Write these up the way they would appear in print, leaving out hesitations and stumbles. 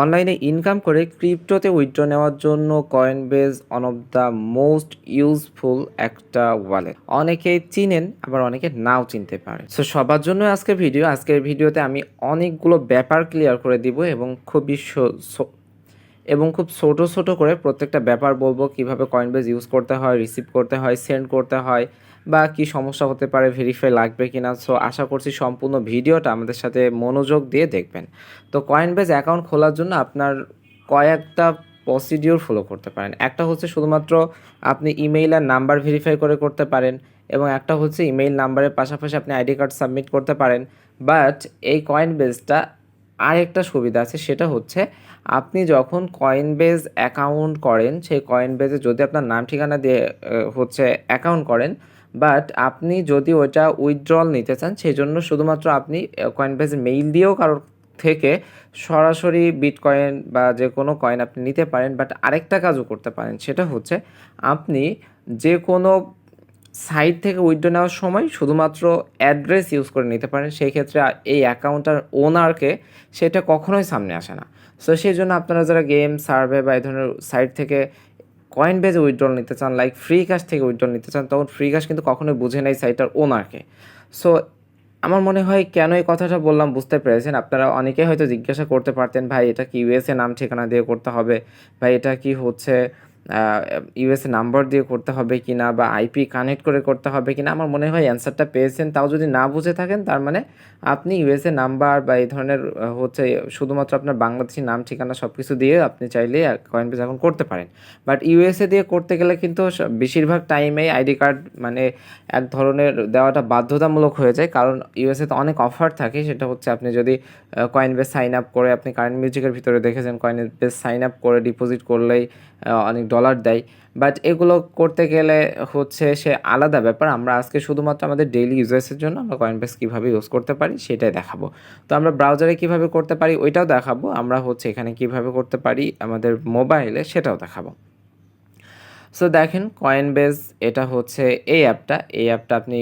অনলাইনে ইনকাম করে ক্রিপ্টোতে উইথড্র নেওয়ার জন্য Coinbase one of the most useful একটা ওয়ালেট। অনেকেই চিনেন, আবার অনেকে নাও চিনতে পারে। সো সবার জন্য আজকের ভিডিওতে আমি অনেকগুলো ব্যাপার ক্লিয়ার করে দিব এবং খুব ছোট ছোট করে প্রত্যেকটা ব্যাপার বলবো, কিভাবে কয়েনবেজ ইউজ করতে হয়, রিসিভ করতে হয়, সেন্ড করতে হয়, বা কি সমস্যা হতে পারে, ভেরিফাই লাগবে কিনা। সো আশা করছি সম্পূর্ণ ভিডিওটা আমাদের সাথে মনোযোগ দিয়ে দেখবেন। তো কয়েনবেজ অ্যাকাউন্ট খোলার জন্য আপনার কয়েকটা প্রসিডিওর ফলো করতে পারেন। একটা হচ্ছে শুধুমাত্র আপনি ইমেইল আর নাম্বার ভেরিফাই করে করতে পারেন, এবং একটা হচ্ছে ইমেইল নাম্বারের পাশাপাশি আপনি আইডি কার্ড সাবমিট করতে পারেন। বাট এই কয়েনবেজটা আরেকটা সুবিধা আছে, সেটা হচ্ছে আপনি যখন কয়েনবেজ অ্যাকাউন্ট করেন, সেই কয়েনবেজে যদি আপনার নাম ঠিকানা দিয়ে অ্যাকাউন্ট করেন, বাট আপনি যদি ওইটা উইথড্রল নিতে চান, সেই জন্য শুধুমাত্র আপনি কয়েনবেজে মেইল দিয়েও কারোর থেকে সরাসরি বিটকয়েন বা যে কোনো কয়েন আপনি নিতে পারেন। বাট আরেকটা কাজও করতে পারেন, সেটা হচ্ছে আপনি যে কোনো সাইট থেকে উইথড্র নেওয়ার সময় শুধুমাত্র অ্যাড্রেস ইউজ করে নিতে পারেন। সেই ক্ষেত্রে এই অ্যাকাউন্টটার ওনারকে সেটা কখনোই সামনে আসে না। সো সেই জন্য আপনারা যারা গেম, সার্ভে বা এই ধরনের সাইট থেকে কয়েনবেজে উইথড্রল নিতে চান, লাইক ফ্রি ক্যাশ থেকে উইথড্রল নিতে চান, তখন ফ্রি ক্যাশ কিন্তু কখনোই বুঝে নেয় সাইটটার ওনারকে। সো আমার মনে হয় কেন এই কথাটা বললাম বুঝতে পেরেছেন। আপনারা অনেকেই হয়তো জিজ্ঞাসা করতে পারতেন, ভাই এটা কি ইউএসএ নাম ঠিকানা দিয়ে করতে হবে, ভাই এটা কি ইউএসএ নাম্বার দিয়ে করতে হবে কিনা, বা আইপি কানেক্ট করে করতে হবে কিনা। আমার মনে হয় অ্যান্সারটা পেয়েছেন। তাও যদি না বুঝে থাকেন, তার মানে আপনি ইউএসএ নাম্বার বা এই ধরনের শুধুমাত্র আপনার বাংলাদেশি নাম ঠিকানা সব কিছু দিয়ে আপনি চাইলে কয়েনবেজ এখন করতে পারেন। বাট ইউএসএ দিয়ে করতে গেলে কিন্তু বেশিরভাগ টাইমেই আইডি কার্ড এক ধরনের দেওয়াটা বাধ্যতামূলক হয়ে যায়, কারণ ইউএসএতে অনেক অফার থাকে। সেটা হচ্ছে আপনি যদি কয়েনবেজ সাইন আপ করে, আপনি কারেন্ট মিউজিকের ভিতরে দেখেছেন কয়েনবেজ সাইন আপ করে ডিপোজিট করলেই অনেক ডলার দেয়। বাট এগুলো করতে গেলে সে আলাদা ব্যাপার। আমরা আজকে শুধুমাত্র আমাদের ডেইলি ইউজেসের জন্য আমরা কয়েনবেজ কীভাবে ইউজ করতে পারি সেটাই দেখাবো। তো আমরা ব্রাউজারে কীভাবে করতে পারি ওইটাও দেখাবো, আমরা এখানে কীভাবে করতে পারি আমাদের মোবাইলে সেটাও দেখাবো। সো দেখেন, কয়েনবেজ এটা হচ্ছে এই অ্যাপটা আপনি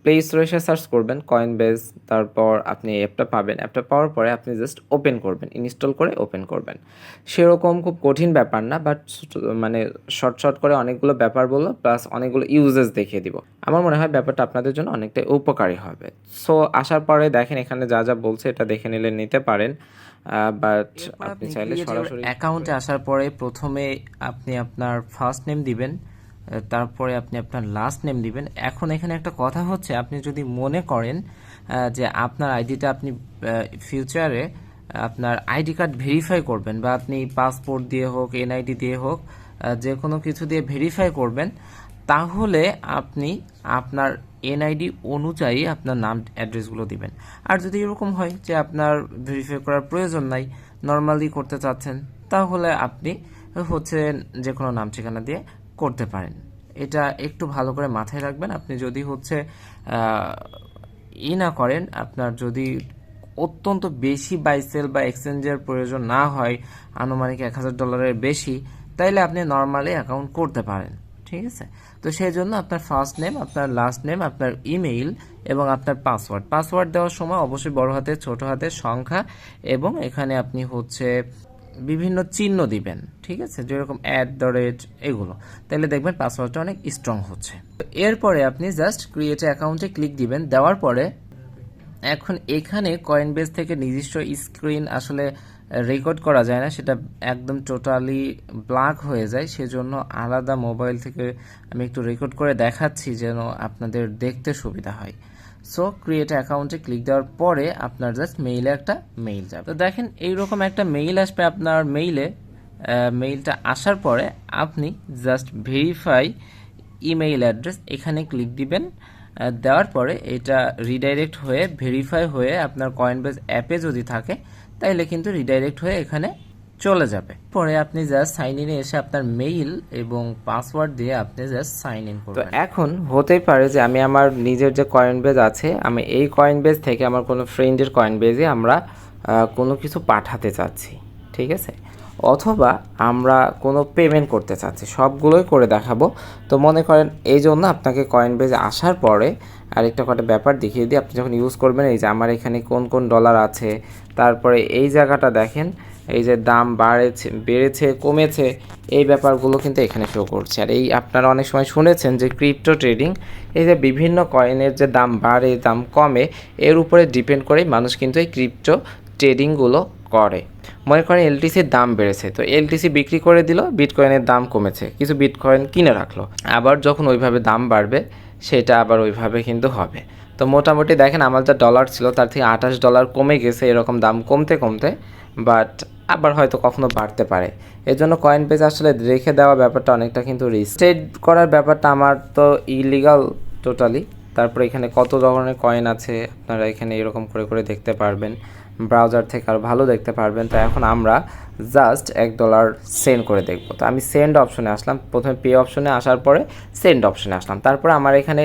প্লে স্টোরে এসে সার্চ করবেন কয়েনবেজ, তারপর আপনি এই অ্যাপটা পাবেন। অ্যাপটা পাওয়ার পরে আপনি জাস্ট ওপেন করবেন, ইনস্টল করে ওপেন করবেন। সেরকম খুব কঠিন ব্যাপার না, বাট শর্ট করে অনেকগুলো ব্যাপার বললো, প্লাস অনেকগুলো ইউজেস দেখিয়ে দিব। আমার মনে হয় ব্যাপারটা আপনাদের জন্য অনেকটাই উপকারী হবে। সো আসার পরে দেখেন এখানে যা যা বলছে এটা দেখে নিলে নিতে পারেন, বাট আপনি চাইলে সরাসরি অ্যাকাউন্টে আসার পরে প্রথমে আপনি আপনার ফার্স্ট নেম দিবেন, তারপরে আপনি আপনার লাস্ট নেম দিবেন। এখন এখানে একটা কথা হচ্ছে, আপনি যদি মনে করেন যে আপনার আইডিটা আপনি ফিউচারে আপনার আইডি কার্ড ভেরিফাই করবেন, বা আপনি পাসপোর্ট দিয়ে হোক, এনআইডি দিয়ে হোক, যে কোনো কিছু দিয়ে ভেরিফাই করবেন, তাহলে আপনি আপনার এনআইডি অনুযায়ী আপনার নাম অ্যাড্রেসগুলো দিবেন। আর যদি এরকম হয় যে আপনার ভেরিফাই করার প্রয়োজন নাই, নর্মালি করতে চাচ্ছেন, তাহলে আপনি যে কোনো নাম ঠিকানা দিয়ে করতে পারেন। এটা একটু ভালো করে মাথায় রাখবেন। আপনি যদি না করেন, আপনার যদি অত্যন্ত বেশি বাই সেল বা এক্সচেঞ্জের প্রয়োজন না হয়, আনুমানিক $1000 বেশি, তাইলে আপনি নর্মালি অ্যাকাউন্ট করতে পারেন। ঠিক আছে? তো সেই জন্য আপনার ফার্স্ট নেম, আপনার লাস্ট নেম, আপনার ইমেইল এবং আপনার পাসওয়ার্ড দেওয়ার সময় অবশ্যই বড় হাতের, ছোট হাতের সংখ্যা, এবং এখানে আপনি বিভিন্ন চিহ্ন দিবেন। ঠিক আছে? যেরকম @ এগুলো, তাহলে দেখবেন পাসওয়ার্ডটা অনেক স্ট্রং হচ্ছে। এরপরে আপনি জাস্ট ক্রিয়েট অ্যাকাউন্টে ক্লিক দিবেন। দেওয়ার পরে এখন এখানে কয়েনবেজ থেকে নিজস্ব স্ক্রিন আসলে রেকর্ড করা যায় না, সেটা একদম টোটালি ব্ল্যাক হয়ে যায়। সেজন্য আলাদা মোবাইল থেকে আমি একটু রেকর্ড করে দেখাচ্ছি যেন আপনাদের দেখতে সুবিধা হয়। সো ক্রিয়েট অ্যাকাউন্টে ক্লিক দেওয়ার পরে আপনার জাস্ট মেইলে একটা মেইল যাবে। তো দেখেন এইরকম একটা মেইল আসবে আপনার মেইলে। মেইলটা আসার পরে আপনি জাস্ট ভেরিফাই ইমেইল অ্যাড্রেস এখানে ক্লিক দিবেন। দেওয়ার পরে এটা রিডাইরেক্ট হয়ে, ভেরিফাই হয়ে আপনার কয়েনবেজ অ্যাপে যদি থাকে, তাইলে কিন্তু রিডাইরেক্ট হয়ে এখানে চলে যাবে। পরে আপনি জাস্ট সাইন ইনে এসে আপনার মেইল এবং পাসওয়ার্ড দিয়ে আপনি জাস্ট সাইন ইন করবেন। তো এখন হতেই পারে যে আমি আমার নিজের যে কয়েনবেজ আছে, আমি এই কয়েনবেজ থেকে আমার কোনো ফ্রেন্ডের কয়েনবেজে আমরা কোনো কিছু পাঠাতে চাচ্ছি। ঠিক আছে? অথবা আমরা কোনো পেমেন্ট করতে চাচ্ছি, সবগুলোই করে দেখাবো। তো মনে করেন এই জন্য আপনাকে কয়েনবেজে আসার পরে আরেকটা কটা ব্যাপার দেখিয়ে দিই। আপনি যখন ইউজ করবেন, এই যে আমার এখানে কোন কোন ডলার আছে, তারপরে এই জায়গাটা দেখেন এই যে দাম বেড়েছে কমেছে এই ব্যাপারগুলো কিন্তু এখানে শো করছে। আর এই আপনারা অনেক সময় শুনেছেন যে ক্রিপ্টো ট্রেডিং, এই যে বিভিন্ন কয়েনের যে দাম বাড়ে দাম কমে এর উপরে ডিপেন্ড করেই মানুষ কিন্তু এই ক্রিপ্টো ট্রেডিংগুলো করে। মনে করেন এলটিসির দাম বেড়েছে, তো এলটিসি বিক্রি করে দিল, বিটকয়েনের দাম কমেছে, কিছু বিটকয়েন কিনে রাখলো, আবার যখন ওইভাবে দাম বাড়বে সেটা আবার ওইভাবে কিন্তু হবে। তো মোটামুটি দেখেন আমার যা ডলার ছিল তার থেকে $28 কমে গেছে, এরকম দাম কমতে কমতে, বাট আবার হয়তো কখনো বাড়তে পারে। এর জন্য কয়েনবেজ আসলে রেখে দেওয়া ব্যাপারটা অনেকটা কিন্তু রিস্ক। ট্রেড করার ব্যাপারটা আমার তো ইলিগাল টোটালি। তারপরে এখানে কত ধরনের কয়েন আছে আপনারা এখানে এরকম করে করে দেখতে পারবেন, ব্রাউজার থেকে আরও ভালো দেখতে পারবেন। তো এখন আমরা জাস্ট $1 সেন্ড করে দেখব। তো আমি সেন্ড অপশনে আসলাম, প্রথমে পে অপশনে আসার পরে সেন্ড অপশনে আসলাম। তারপরে আমার এখানে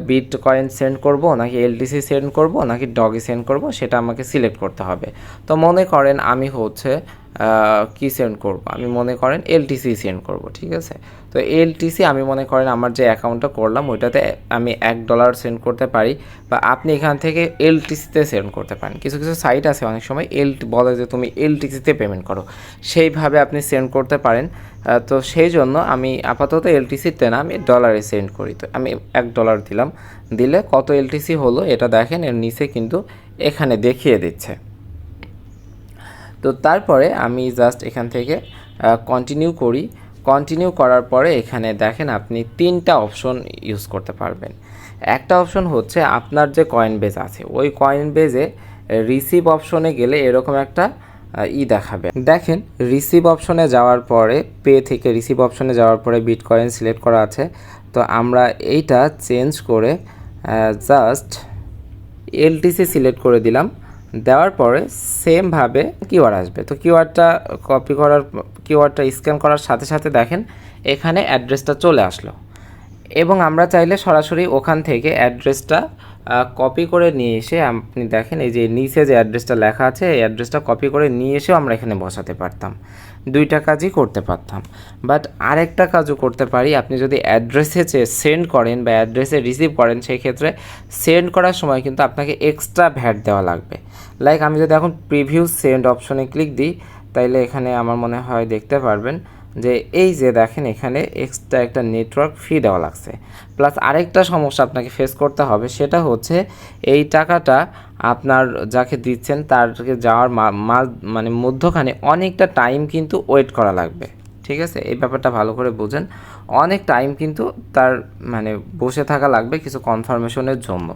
বিটকয়েন সেন্ড করব নাকি এলটিসি সেন্ড করব নাকি ডগি সেন্ড করব সেটা আমাকে সিলেক্ট করতে হবে। তো মনে করেন আমি হচ্ছে কি সেন্ড করব, আমি মনে করেন এলটিসি সেন্ড করব, ঠিক আছে। তো এলটিসি আমি মনে করেন আমার যে অ্যাকাউন্টটা করলাম ওইটাতে আমি $1 সেন্ড করতে পারি, বা আপনি এখান থেকে এলটিসিতে সেন্ড করতে পারেন। কিছু কিছু সাইট আছে অনেক সময় বলে যে তুমি এলটিসিতে পেমেন্ট করো, সেইভাবে আপনি সেন্ড করতে পারেন। তো সেই জন্য আমি আপাতত এলটিসিতে না, আমি ডলারে সেন্ড করি। তো আমি $1 দিলাম, দিলে কত এলটিসি হলো এটা দেখেন এর নিচে কিন্তু এখানে দেখিয়ে দিচ্ছে। তো তারপরে আমি জাস্ট এখান থেকে কন্টিনিউ করি। কন্টিনিউ করার পরে এখানে দেখেন আপনি 3টা অপশন ইউজ করতে পারবেন। একটা অপশন হচ্ছে আপনার যে কয়েনবেজ আছে ওই কয়েনবেজে রিসিভ অপশনে গেলে এরকম একটা দেখাবে। দেখেন রিসিভ অপশনে যাওয়ার পরে পে থেকে রিসিভ অপশনে যাওয়ার পরে বিটকয়েন সিলেক্ট করা আছে। তো আমরা এইটা চেঞ্জ করে জাস্ট এলটিসি সিলেক্ট করে দিলাম। দেওয়ার পরে সেমভাবে কিউআর আসবে। তো কিউআরটা স্ক্যান করার সাথে সাথে দেখেন এখানে অ্যাড্রেসটা চলে আসলো, এবং আমরা চাইলে সরাসরি ওখান থেকে অ্যাড্রেসটা কপি করে নিয়ে এসে আপনি দেখেন এই যে নিচে যে অ্যাড্রেসটা লেখা আছে এই অ্যাড্রেসটা কপি করে নিয়ে এসেও আমরা এখানে বসাতে পারতাম। 2টা কাজই করতে পারতাম। বাট আরেকটা কাজও করতে পারি, আপনি যদি অ্যাড্রেসে সেন্ড করেন বা অ্যাড্রেসে রিসিভ করেন সেই ক্ষেত্রে সেন্ড করার সময় কিন্তু আপনাকে এক্সট্রা ভ্যাট দেওয়া লাগবে। লাইক আমি যদি এখন প্রিভিউ সেন্ড অপশনে ক্লিক দিই তাইলে এখানে আমার মনে হয় দেখতে পারবেন যে এই যে দেখেন এখানে এক্সট্রা একটা নেটওয়ার্ক ফি দেওয়া লাগছে। প্লাস আরেকটা সমস্যা আপনাকে ফেস করতে হবে, সেটা হচ্ছে এই টাকাটা আপনার যাকে দিচ্ছেন তারকে যাওয়ার মানে মধ্যখানে অনেকটা টাইম কিন্তু ওয়েট করা লাগবে, ঠিক আছে। এই ব্যাপারটা ভালো করে বোঝেন, অনেক টাইম কিন্তু তার মানে বসে থাকা লাগবে কিছু কনফার্মেশনের জন্য।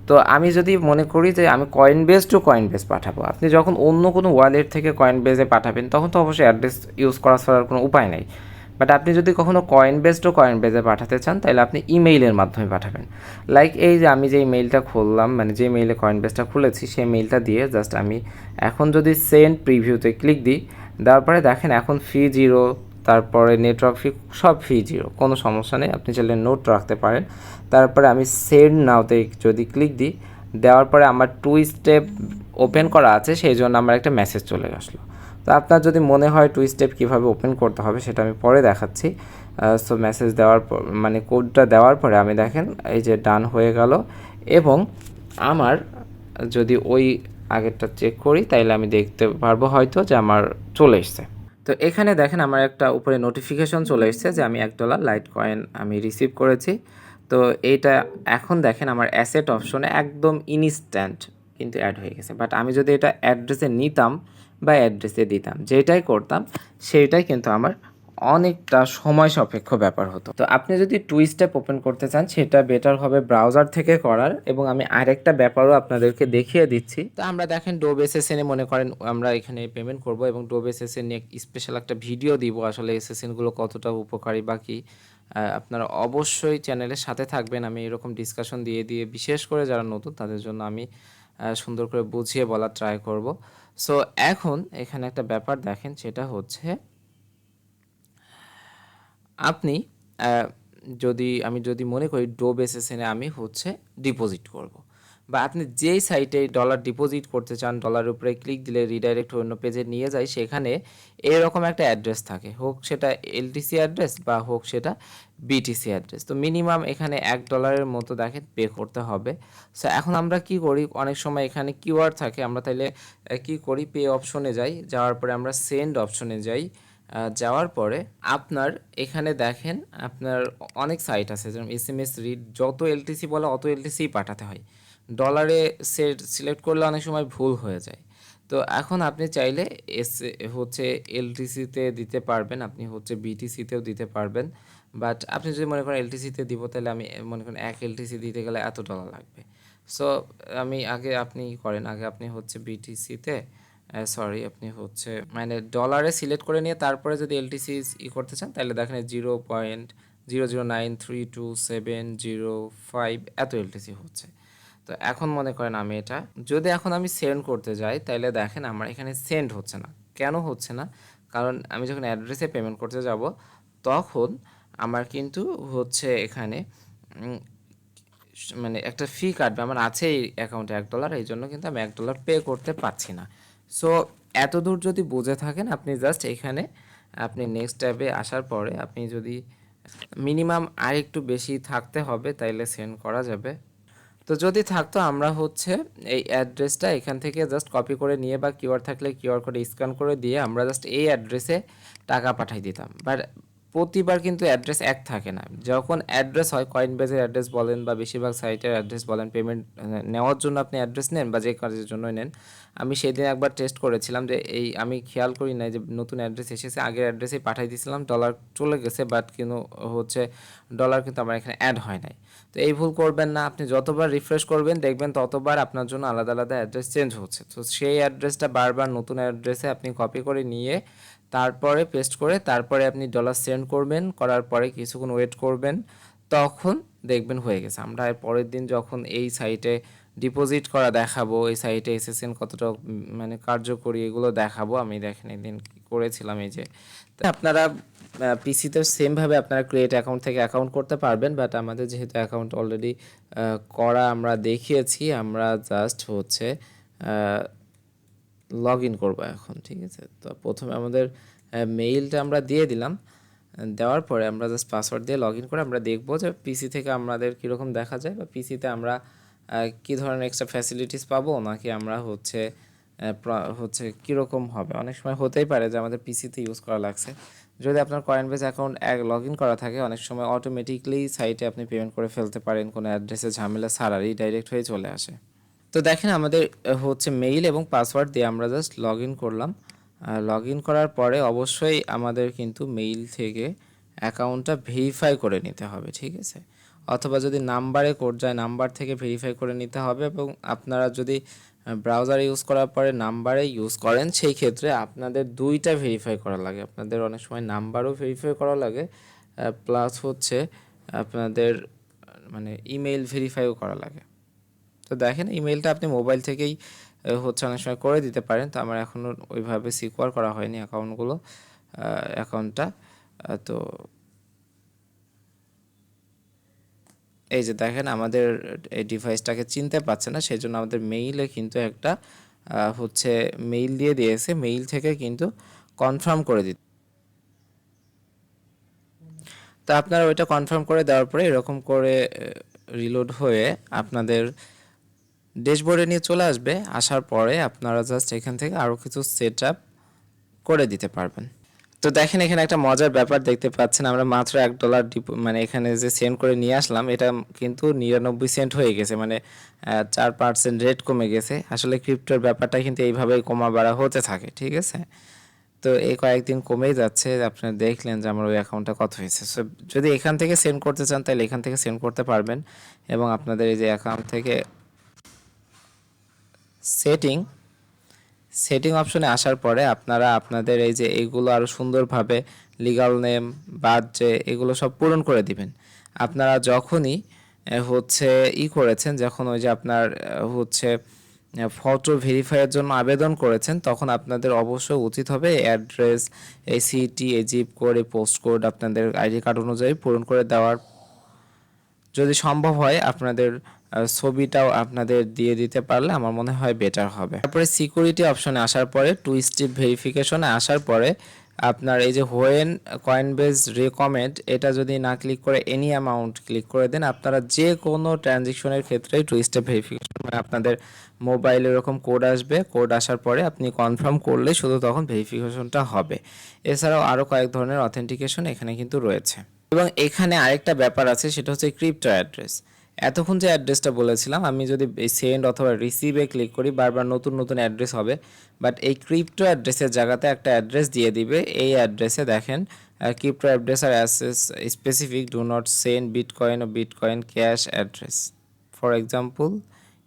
তো আমি যদি মনে করি যে আমি কয়েনবেস টু কয়েনবেস পাঠাবো, আপনি যখন অন্য কোনো ওয়ালেট থেকে কয়েনবেসে পাঠাবেন তখন তো অবশ্যই অ্যাড্রেস ইউজ করা ছাড়ার কোনো উপায় নেই। বাট আপনি যদি কখনো কয়েনবেস টু কয়েনবেসে পাঠাতে চান তাহলে আপনি ইমেইলের মাধ্যমে পাঠাবেন। লাইক এই যে আমি যে মেইলটা খুললাম, মানে যে মেইলে কয়েনবেসটা খুলেছি সেই মেইলটা দিয়ে জাস্ট আমি এখন যদি সেন্ড প্রিভিউতে ক্লিক দিই, দেওয়ার পরে দেখেন এখন ফি 0, তারপরে নেটওয়ার্ক ফি সব ফি 0, কোনো সমস্যা নেই, আপনি চাইলে নোট রাখতে পারেন। তারপরে আমি সেন্ড নাওতে যদি ক্লিক দিই, দেওয়ার পরে আমার 2 স্টেপ ওপেন করা আছে সেই জন্য আমার একটা মেসেজ চলে আসলো। তো আপনার যদি মনে হয় 2 স্টেপ কীভাবে ওপেন করতে হবে সেটা আমি পরে দেখাচ্ছি। সো মেসেজ দেওয়ার পর মানে কোডটা দেওয়ার পরে আমি দেখেন এই যে ডান হয়ে গেল, এবং আমার যদি ওই আগেরটা চেক করি তাইলে আমি দেখতে পারবো হয়তো যে আমার চলে এসছে। তো এখানে দেখেন আমার একটা উপরে নোটিফিকেশন চলে এসছে যে আমি $1 লাইট কয়েন আমি রিসিভ করেছি। তো এইটা এখন দেখেন আমার অ্যাসেট অপশনে একদম ইনস্ট্যান্ট কিন্তু অ্যাড হয়ে গেছে। বাট আমি যদি এটা অ্যাড্রেসে নিতাম বা অ্যাড্রেসে দিতাম, যেটাই করতাম সেইটাই কিন্তু আমার অনেকটা সময় সাপেক্ষ ব্যাপার হতো। তো আপনি যদি 2 স্টেপ ওপেন করতে চান সেটা বেটার হবে ব্রাউজার থেকে করার, এবং আমি আরেকটা ব্যাপারও আপনাদেরকে দেখিয়ে দিচ্ছি। তো আমরা দেখেন ডোবেস এসএনে মনে করেন আমরা এখানে পেমেন্ট করব, এবং ডোবেস এসএন নিয়ে স্পেশাল একটা ভিডিও দিব আসলে এসএসএনগুলো কতটা উপকারী বা কি। আপনারা অবশ্যই চ্যানেলের সাথে থাকবেন, আমি এরকম ডিসকাশন দিয়ে দিয়ে বিশেষ করে যারা নতুন তাদের জন্য আমি সুন্দর করে বুঝিয়ে বলার ট্রাই করব। সো এখন এখানে একটা ব্যাপার দেখেন, সেটা হচ্ছে আপনি যদি মনে করি ডো বেসিসে আমি হচ্ছে ডিপোজিট করব, বা আপনি যেই সাইটে ডলার ডিপোজিট করতে চান, ডলারের উপরে ক্লিক দিলে রিডাইরেক্ট অন্য পেজে নিয়ে যায়, সেখানে এরকম একটা অ্যাড্রেস থাকে, হোক সেটা এলটিসি অ্যাড্রেস বা হোক সেটা বিটিসি অ্যাড্রেস। তো মিনিমাম এখানে $1 মতো দেখেন পে করতে হবে। সো এখন আমরা কি করি, অনেক সময় এখানে কিউআর থাকে, আমরা তাইলে কি করি, পে অপশনে যাই, যাওয়ার পরে আমরা সেন্ড অপশনে যাই। যাওয়ার পরে আপনার এখানে দেখেন আপনার অনেক সাইট আছে, যেমন এসএমএস রিড, যত এলটিসি বলে অত এলটিসি পাঠাতে হয়। ডলারে সিলেক্ট করলে অনেক সময় ভুল হয়ে যায়। তো এখন আপনি চাইলে এস হচ্ছে এলটিসিতে দিতে পারবেন, আপনি হচ্ছে বিটিসিতেও দিতে পারবেন। বাট আপনি যদি মনে করেন এলটিসিতে দিব, তাহলে আমি মনে করেন এক এলটিসি দিতে গেলে $1 লাগবে। সো আপনি করেন, আগে আপনি হচ্ছে বিটিসিতে, সরি আপনি হচ্ছে মানে ডলারে সিলেক্ট করে নিয়ে তারপরে যদি এলটিসি করতে চান, তাহলে দেখেন 0.009322705 এত এলটিসি হচ্ছে। তো এখন মনে করেন আমি এটা যদি এখন আমি সেন্ড করতে যাই, তাহলে দেখেন আমার এখানে সেন্ড হচ্ছে না। কেন হচ্ছে না? কারণ আমি যখন অ্যাড্রেসে পেমেন্ট করতে যাব, তখন আমার কিন্তু হচ্ছে এখানে মানে একটা ফি কাটবে, আমার আছে এই অ্যাকাউন্টে $1, এই জন্য কিন্তু আমি $1 পে করতে পারছি না। সো এত দূর যদি বুঝে থাকেন, আপনি জাস্ট এখানে আপনি নেক্সট ট্যাবে আসার পরে আপনি যদি মিনিমাম আর একটু বেশি থাকতে হবে, তাইলে সেন্ড করা যাবে। তো যদি থাকতো, আমরা হচ্ছে এই অ্যাড্রেসটা এখান থেকে জাস্ট কপি করে নিয়ে বা কিউআর থাকলে কিউআর কোড স্ক্যান করে দিয়ে আমরা জাস্ট এই অ্যাড্রেসে টাকা পাঠাই দিতাম। বাট প্রতিবার কিন্তু অ্যাড্রেস এক থাকে না। যখন অ্যাড্রেস হয়, কয়েনবেজের অ্যাড্রেস বলেন বা বেশিরভাগ সাইটের অ্যাড্রেস বলেন, পেমেন্ট নেওয়ার জন্য আপনি অ্যাড্রেস নেন বা যে কাজের জন্যই নেন। আমি সেদিন একবার টেস্ট করেছিলাম যে আমি খেয়াল করি না যে নতুন অ্যাড্রেস এসেছে, আগের অ্যাড্রেসেই পাঠাই দিয়েছিলাম, ডলার চলে গেছে, বাট কিন্তু হচ্ছে ডলার কিন্তু আমার এখানে অ্যাড হয় নাই। তো এই ভুল করবেন না, আপনি যতবার রিফ্রেশ করবেন দেখবেন ততবার আপনার জন্য আলাদা আলাদা অ্যাড্রেস চেঞ্জ হচ্ছে। তো সেই অ্যাড্রেসটা বারবার নতুন অ্যাড্রেসে আপনি কপি করে নিয়ে তারপরে পেস্ট করে তারপরে আপনি ডলার সেন্ড করবেন, করার পরে কিছুক্ষণ ওয়েট করবেন, তখন দেখবেন হয়ে গেছে। আমরা এর পরের দিন যখন এই সাইটে ডিপোজিট করা দেখাবো, এই সাইটে এসএসএন কতটা মানে কার্যকরী এগুলো দেখাবো। আমি দেখেন একদিন করেছিলাম এই যে। তো আপনারা পিসিতেও সেমভাবে আপনারা ক্রিয়েট অ্যাকাউন্ট থেকে অ্যাকাউন্ট করতে পারবেন, বাট আমাদের যেহেতু অ্যাকাউন্ট অলরেডি করা আমরা দেখিয়েছি, আমরা জাস্ট হচ্ছে লগ ইন করবো এখন, ঠিক আছে। তো প্রথমে আমাদের মেইলটা আমরা দিয়ে দিলাম, দেওয়ার পরে আমরা জাস্ট পাসওয়ার্ড দিয়ে লগ ইন করে আমরা দেখবো যে পিসি থেকে আমাদের কীরকম দেখা যায়, বা পিসিতে আমরা কী ধরনের এক্সট্রা ফ্যাসিলিটিস পাবো, নাকি আমরা হচ্ছে কীরকম হবে। অনেক সময় হতেই পারে যে আমাদের পিসিতে ইউজ করা লাগছে। যদি আপনার কয়েনবেস অ্যাকাউন্ট লগ ইন করা থাকে, অনেক সময় অটোমেটিকলি সাইটে আপনি পেমেন্ট করে ফেলতে পারেন, কোনো অ্যাড্রেসে ঝামেলা ছাড়াই ডাইরেক্ট হয়ে চলে আসে। তো দেখেন আমাদের হচ্ছে মেইল এবং পাসওয়ার্ড দিয়ে আমরা জাস্ট লগ ইন করলাম। লগ ইন করার পরে অবশ্যই আমাদের কিন্তু মেইল থেকে অ্যাকাউন্টটা ভেরিফাই করে নিতে হবে, ঠিক আছে। অথবা যদি নাম্বারে কোড যায়, নাম্বার থেকে ভেরিফাই করে নিতে হবে। এবং আপনারা যদি ব্রাউজার ইউজ করার পরে নাম্বারে ইউজ করেন, সেই ক্ষেত্রে আপনাদের দুইটা ভেরিফাই করা লাগে। আপনাদের অনেক সময় নাম্বারও ভেরিফাই করা লাগে, প্লাস হচ্ছে আপনাদের মানে ইমেইল ভেরিফাইও করা লাগে। তো দেখেন ইমেলটা আপনি মোবাইল থেকেই হচ্ছে অনেক সময় করে দিতে পারেন। তো আমার এখনও ওইভাবে সিকিউর করা হয়নি অ্যাকাউন্টটা। তো এই যে দেখেন আমাদের এই ডিভাইসটাকে চিনতে পারছে না, সেই জন্য আমাদের মেইলে কিন্তু একটা হচ্ছে মেইল দিয়ে দিয়েছে, মেইল থেকে কিন্তু কনফার্ম করে দিতে। তো আপনারা ওইটা কনফার্ম করে দেওয়ার পরে এরকম করে রিলোড হয়ে আপনাদের ড্যাশবোর্ডে নিয়ে চলে আসবে। আসার পরে আপনারা জাস্ট এখান থেকে আরও কিছু সেট আপ করে দিতে পারবেন। তো দেখেন এখানে একটা মজার ব্যাপার দেখতে পাচ্ছেন, আমরা মাত্র $1 মানে এখানে যে সেন্ড করে নিয়ে আসলাম, এটা কিন্তু 99 সেন্ট হয়ে গেছে, মানে 4% রেট কমে গেছে। আসলে ক্রিপ্টোর ব্যাপারটা কিন্তু এইভাবেই কমা বাড়া হতে থাকে, ঠিক আছে। তো এই কয়েকদিন কমেই যাচ্ছে, আপনারা দেখলেন যে আমার ওই অ্যাকাউন্টটা কত হয়েছে। সো যদি এখান থেকে সেন্ড করতে চান, তাহলে এখান থেকে সেন্ড করতে পারবেন। এবং আপনাদের এই যে অ্যাকাউন্ট থেকে সেটিং অপশনে আসার পরে আপনারা আপনাদের এই যে এইগুলো আরও সুন্দরভাবে লিগ্যাল নেম বার্থডে এগুলো সব পূরণ করে দিবেন। আপনারা যখনই হচ্ছে করেছেন, যখন ওই যে আপনার হচ্ছে ফটো ভেরিফাইয়ের জন্য আবেদন করেছেন, তখন আপনাদের অবশ্যই উচিত হবে অ্যাড্রেস, এই সিটি, এই জিপ কোড, এই পোস্ট কোড আপনাদের আইডি কার্ড অনুযায়ী পূরণ করে দেওয়ার। যদি সম্ভব হয় আপনাদের ছবিটাও আপনাদের দিয়ে দিতে পারলে আমার মনে হয় বেটার হবে। তারপরে সিকিউরিটি অপশনে আসার পরে 2 স্টেপ ভেরিফিকেশনে আসার পরে আপনার এই যে হোয়েন কয়েনবেজ রেকমেন্ড এটা যদি না ক্লিক করে এনি অ্যামাউন্ট ক্লিক করে দেন, আপনারা যে কোনো ট্রানজেকশনের ক্ষেত্রে 2 স্টেপ ভেরিফিকেশন মানে আপনাদের মোবাইলে এরকম কোড আসবে, কোড আসার পরে আপনি কনফার্ম করলে শুধু তখন ভেরিফিকেশনটা হবে। এছাড়াও আরও কয়েক ধরনের অথেন্টিকেশন এখানে কিন্তু রয়েছে। এবং এখানে আরেকটা ব্যাপার আছে, সেটা হচ্ছে ক্রিপ্টো অ্যাড্রেস। এতক্ষণ যে অ্যাড্রেসটা বলেছিলাম, আমি যদি সেন্ড অথবা রিসিভে ক্লিক করি বারবার নতুন নতুন অ্যাড্রেস হবে, বাট এই ক্রিপ্টো অ্যাড্রেসের জায়গাতে একটা অ্যাড্রেস দিয়ে দিবে। এই অ্যাড্রেসে দেখেন crypto address are asset specific do not send Bitcoin or Bitcoin cash address, for example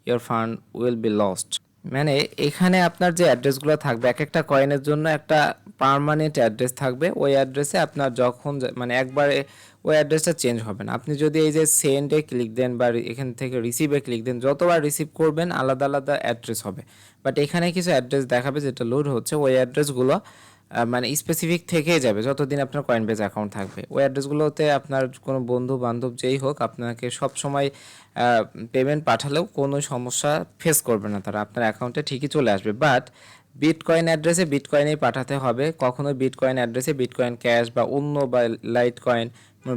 your fund will be lost. মানে এখানে আপনার যে অ্যাড্রেসগুলো থাকবে এক একটা কয়েনের জন্য একটা পার্মানেন্ট অ্যাড্রেস থাকবে। ওই অ্যাড্রেসে আপনার যখন মানে একবারে ওই অ্যাড্রেসটা চেঞ্জ হবে না। আপনি যদি এই যে সেন্ডে ক্লিক দেন বা এখান থেকে রিসিভে ক্লিক দেন, যতবার রিসিভ করবেন আলাদা আলাদা অ্যাড্রেস হবে। বাট এখানে কিছু অ্যাড্রেস দেখাবে যেটা লোড হচ্ছে, ওই অ্যাড্রেসগুলো মানে স্পেসিফিক থেকেই যাবে যতদিন আপনার কয়েনবেজ অ্যাকাউন্ট থাকবে। ওই অ্যাড্রেসগুলোতে আপনার কোনো বন্ধু বান্ধব যেই হোক আপনাকে সব সময় পেমেন্ট পাঠালেও কোনো সমস্যা ফেস করবে না, তারা আপনার অ্যাকাউন্টে ঠিকই চলে আসবে। বাট বিটকয়েন অ্যাড্রেসে বিটকয়েনেই পাঠাতে হবে, কখনোই বিটকয়েন অ্যাড্রেসে বিটকয়েন ক্যাশ বা অন্য বা লাইট কয়েন,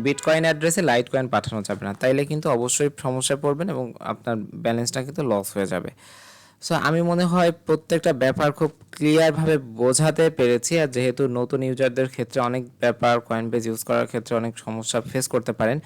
বিটকয়েন অ্যাড্রেসে লাইট কয়েন পাঠানো যাবে না, তাইলে কিন্তু অবশ্যই সমস্যায় পড়বেন এবং আপনার ব্যালেন্সটা কিন্তু লস হয়ে যাবে। সো আমি মনে হয় প্রত্যেকটা ব্যাপার খুব ক্লিয়ারভাবে বোঝাতে পেরেছি। আর যেহেতু নতুন ইউজারদের ক্ষেত্রে অনেক ব্যাপার কয়েনবেজ ইউজ করার ক্ষেত্রে অনেক সমস্যা ফেস করতে পারেন।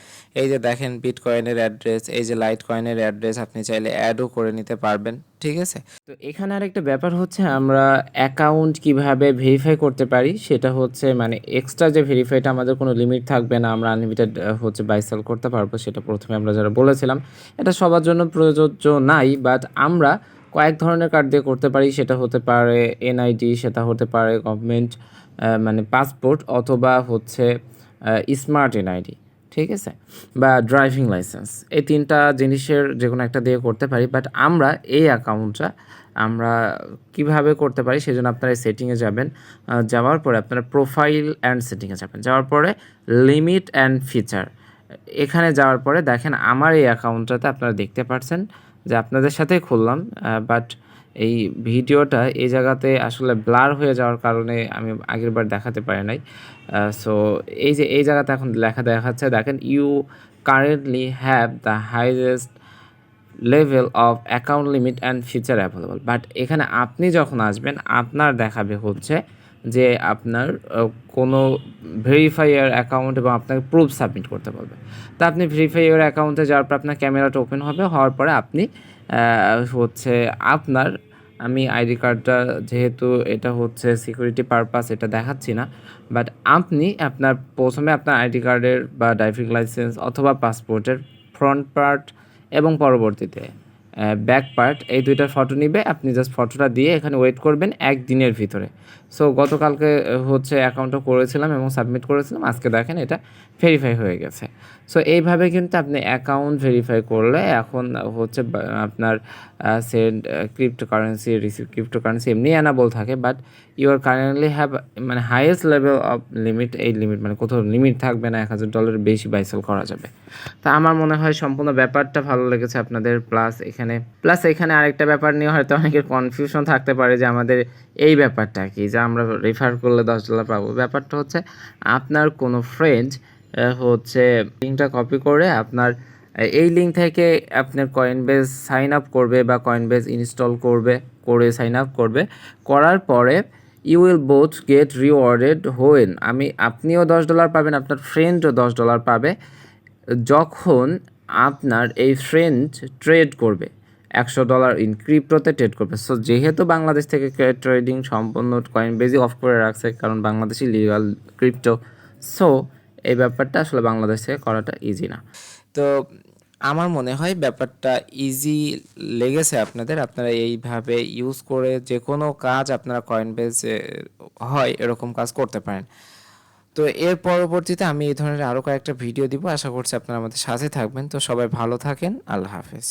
এই যে দেখেন বিটকয়েনের অ্যাড্রেস, এই যে লাইট কয়েনের অ্যাড্রেস আপনি চাইলে অ্যাডও করে নিতে পারবেন, ঠিক আছে। তো এখানে আরেকটা ব্যাপার হচ্ছে আমরা অ্যাকাউন্ট কিভাবে ভেরিফাই করতে পারি, সেটা হচ্ছে মানে এক্সট্রা যে ভেরিফাইটা আমাদের কোনো লিমিট থাকবে না, আমরা আনলিমিটেড হচ্ছে বাই সেল করতে পারবো, সেটা প্রথমে আমরা যারা বলেছিলাম এটা সবার জন্য প্রযোজ্য নাই। বাট আমরা কয়েক ধরনের কার্ড দিয়ে করতে পারি, সেটা হতে পারে এনআইডি, সেটা হতে পারে গভর্নমেন্ট মানে পাসপোর্ট, অথবা হচ্ছে স্মার্ট এনআইডি, ঠিক আছে, বা ড্রাইভিং লাইসেন্স। এই তিনটা জিনিসের যে কোনো একটা দিয়ে করতে পারি। বাট আমরা এই অ্যাকাউন্টটা আমরা কিভাবে করতে পারি, সেজন্য আপনারা সেটিংয়ে যাবেন, যাওয়ার পরে আপনারা প্রোফাইল অ্যান্ড সেটিংয়ে যাবেন, যাওয়ার পরে লিমিট অ্যান্ড ফিচার, এখানে যাওয়ার পরে দেখেন আমার এই অ্যাকাউন্টটাতে আপনারা দেখতে পাচ্ছেন যে আপনাদের সাথেই খুললাম, বাট এই ভিডিওটা এই জায়গাতে আসলে ব্লার হয়ে যাওয়ার কারণে আমি আগের বার দেখাতে পারি নাই। সো এই যে এই জায়গাতে এখন লেখা দেখাচ্ছে, দেখেন you currently have the highest level of account limit and feature available. But এখানে আপনি যখন আসবেন আপনার দেখাবে হচ্ছে যে আপনার কোনো ভেরিফাইয়ার অ্যাকাউন্ট এবং আপনাকে প্রুফ সাবমিট করতে বলবে। তা আপনি ভেরিফাইয়ার অ্যাকাউন্টে যাওয়ার পর আপনার ক্যামেরাটা ওপেন হবে, হওয়ার পরে আপনি হচ্ছে আপনার, আমি আইডি কার্ডটা যেহেতু এটা হচ্ছে সিকিউরিটি পারপাস এটা দেখাচ্ছি না, বাট আপনি আপনার প্রথমে আপনার আইডি কার্ডের বা ড্রাইভিং লাইসেন্স অথবা পাসপোর্টের ফ্রন্ট পার্ট এবং পরবর্তীতে ব্যাক পার্ট, এই দুইটার ফটো নিবে। আপনি জাস্ট ফটোটা দিয়ে এখানে ওয়েট করবেন একদিনের ভিতরে। সো গতকালকে হচ্ছে অ্যাকাউন্টটা করেছিলাম এবং সাবমিট করেছিলাম, আজকে দেখেন এটা ভেরিফাই হয়ে গেছে। সো এইভাবে কিন্তু আপনি অ্যাকাউন্ট ভেরিফাই করলে এখন হচ্ছে আপনার সেন্ড ক্রিপ্টোকারেন্সি, রিসিভ ক্রিপ্টোকারেন্সি এমনি অ্যানাবল থাকে, but you are currently have মানে হাইয়েস্ট লেভেল অফ লিমিট। এই লিমিট মানে কোথাও লিমিট থাকবে না, $1000 বেশি বাইসেল করা যাবে। তা আমার মনে হয় সম্পূর্ণ ব্যাপারটা ভালো লেগেছে আপনাদের। প্লাস এখানে আরেকটা ব্যাপার নিয়ে হয়তো অনেকের কনফিউশন থাকতে পারে যে আমাদের এই ব্যাপারটা কি, যে আমরা রেফার করলে $10 পাবো। ব্যাপারটা হচ্ছে আপনার কোনো ফ্রেন্ড হচ্ছে লিঙ্কটা কপি করে আপনার এই লিঙ্ক থেকে আপনার কয়েনবেজ সাইন আপ করবে বা কয়েনবেজ ইনস্টল করে সাইন আপ করবে, করার পরে you will both get rewarded when, আপনিও $10 পাবেন, আপনার ফ্রেন্ডও $10 পাবে যখন আপনার এই ফ্রেন্ড ট্রেড করবে, $100 ইন ক্রিপ্টোতে ট্রেড করবে। সো যেহেতু বাংলাদেশ থেকে ট্রেডিং সম্পূর্ণ কয়েনবেজই অফ করে রাখছে, কারণ বাংলাদেশি লিগাল ক্রিপ্টো, সো এই ব্যাপারটা আসলে বাংলাদেশ থেকে করাটা ইজি না। তো আমার মনে হয় ব্যাপারটা ইজি লেগেছে আপনাদের, আপনারা এইভাবে ইউজ করে যে কোনো কাজ আপনারা কয়েনবেজে হয় এরকম কাজ করতে পারেন। তো এর পরবর্তীতে আমি এই ধরনের আরও কয়েকটা ভিডিও দিব, আশা করছি আপনারা আমাদের সাথে থাকবেন। তো সবাই ভালো থাকেন, আল্লাহ হাফেজ।